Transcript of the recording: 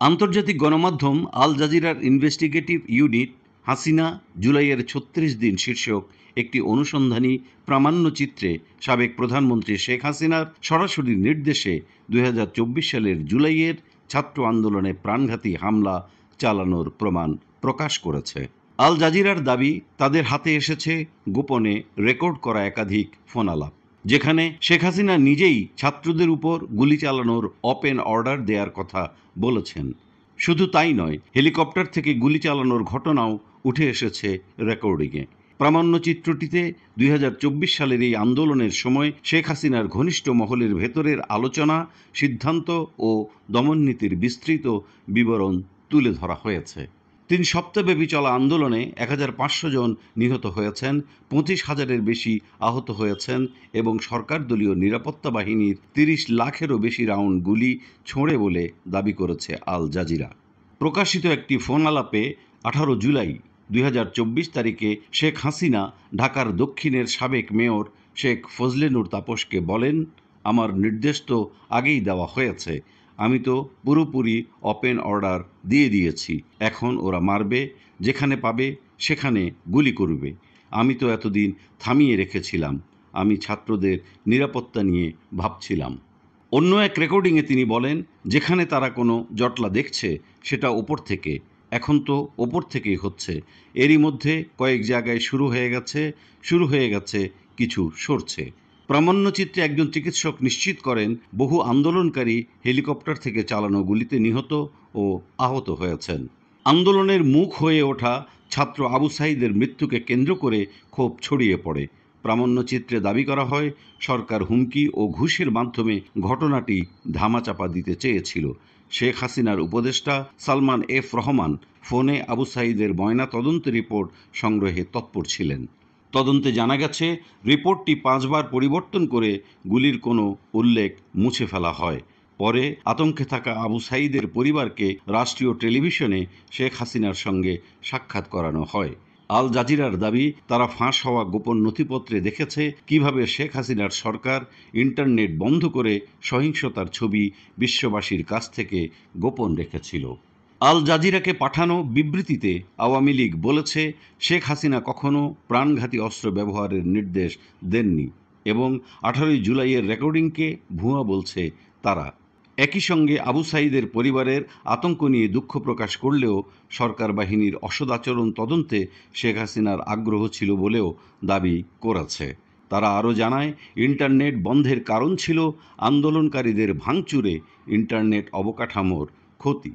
আন্তর্জাতিক গণমাধ্যম আল জাজিরার ইনভেস্টিগেটিভ ইউনিট হাসিনা জুলাইয়ের ৩৬ দিন শীর্ষক একটি অনুসন্ধানী প্রামাণ্যচিত্রে সাবেক প্রধানমন্ত্রী শেখ হাসিনার সরাসরি নির্দেশে ২০২৪ সালের জুলাইয়ের ছাত্র আন্দোলনে প্রাণঘাতী হামলা চালানোর প্রমাণ প্রকাশ করেছে। আল জাজিরার দাবি, তাদের হাতে এসেছে গোপনে রেকর্ড করা একাধিক ফোনালাপ, যেখানে শেখ হাসিনা নিজেই ছাত্রদের উপর গুলি চালানোর ওপেন অর্ডার দেওয়ার কথা বলেছেন। শুধু তাই নয়, হেলিকপ্টার থেকে গুলি চালানোর ঘটনাও উঠে এসেছে রেকর্ডিংয়ে। প্রামাণ্যচিত্রটিতে ২০২৪ সালের এই আন্দোলনের সময় শেখ হাসিনার ঘনিষ্ঠ মহলের ভেতরের আলোচনা, সিদ্ধান্ত ও দমননীতির বিস্তৃত বিবরণ তুলে ধরা হয়েছে। ৩ সপ্তাহব্যাপী চলা আন্দোলনে ১৫০০ জন নিহত হয়েছেন, ২৫,০০০-এর বেশি আহত হয়েছেন এবং সরকার দলীয় নিরাপত্তা বাহিনীর ৩০ লাখেরও বেশি রাউন্ড গুলি ছোঁড়ে বলে দাবি করেছে আল জাজিরা। প্রকাশিত একটি ফোনালাপে ১৮ জুলাই ২০২৪ তারিখে শেখ হাসিনা ঢাকার দক্ষিণের সাবেক মেয়র শেখ ফজলে নূর তাপসকে বলেন, আমার নির্দেশ তো আগেই দেওয়া হয়েছে, আমি তো পুরোপুরি ওপেন অর্ডার দিয়ে দিয়েছি, এখন ওরা মারবে, যেখানে পাবে সেখানে গুলি করবে। আমি তো এতদিন থামিয়ে রেখেছিলাম, আমি ছাত্রদের নিরাপত্তা নিয়ে ভাবছিলাম। অন্য এক রেকর্ডিংয়ে তিনি বলেন, যেখানে তারা কোনো জটলা দেখছে সেটা ওপর থেকে, এখন তো ওপর থেকেই হচ্ছে, এরই মধ্যে কয়েক জায়গায় শুরু হয়ে গেছে, কিছু সরছে। প্রামাণ্যচিত্রে একজন চিকিৎসক নিশ্চিত করেন, বহু আন্দোলনকারী হেলিকপ্টার থেকে চালানো গুলিতে নিহত ও আহত হয়েছেন। আন্দোলনের মুখ হয়ে ওঠা ছাত্র আবু সাঈদের মৃত্যুকে কেন্দ্র করে ক্ষোভ ছড়িয়ে পড়ে। প্রামাণ্যচিত্রে দাবি করা হয়, সরকার হুমকি ও ঘুষের মাধ্যমে ঘটনাটি ধামাচাপা দিতে চেয়েছিল। শেখ হাসিনার উপদেষ্টা সালমান এফ রহমান ফোনে আবু সাঈদের ময়নাতদন্ত রিপোর্ট সংগ্রহে তৎপর ছিলেন। তদন্তে জানা গেছে, রিপোর্টটি ৫ বার পরিবর্তন করে গুলির কোনো উল্লেখ মুছে ফেলা হয়। পরে আতঙ্কে থাকা আবু সাঈদের পরিবারকে রাষ্ট্রীয় টেলিভিশনে শেখ হাসিনার সঙ্গে সাক্ষাৎ করানো হয়। আল জাজিরার দাবি, তারা ফাঁস হওয়া গোপন নথিপত্রে দেখেছে কিভাবে শেখ হাসিনার সরকার ইন্টারনেট বন্ধ করে সহিংসতার ছবি বিশ্ববাসীর কাছ থেকে গোপন রেখেছিল। আল জাজিরাকে পাঠানো বিবৃতিতে আওয়ামী লীগ বলেছে, শেখ হাসিনা কখনো প্রাণঘাতী অস্ত্র ব্যবহারের নির্দেশ দেননি এবং ১৮ জুলাইয়ের রেকর্ডিংকে ভুয়া বলছে তারা। একই সঙ্গে আবু সাঈদের পরিবারের আতঙ্ক নিয়ে দুঃখ প্রকাশ করলেও সরকার বাহিনীর অসদাচরণ তদন্তে শেখ হাসিনার আগ্রহ ছিল বলেও দাবি করেছে। তারা আরও জানায়, ইন্টারনেট বন্ধের কারণ ছিল আন্দোলনকারীদের ভাঙচুরে ইন্টারনেট অবকাঠামোর ক্ষতি।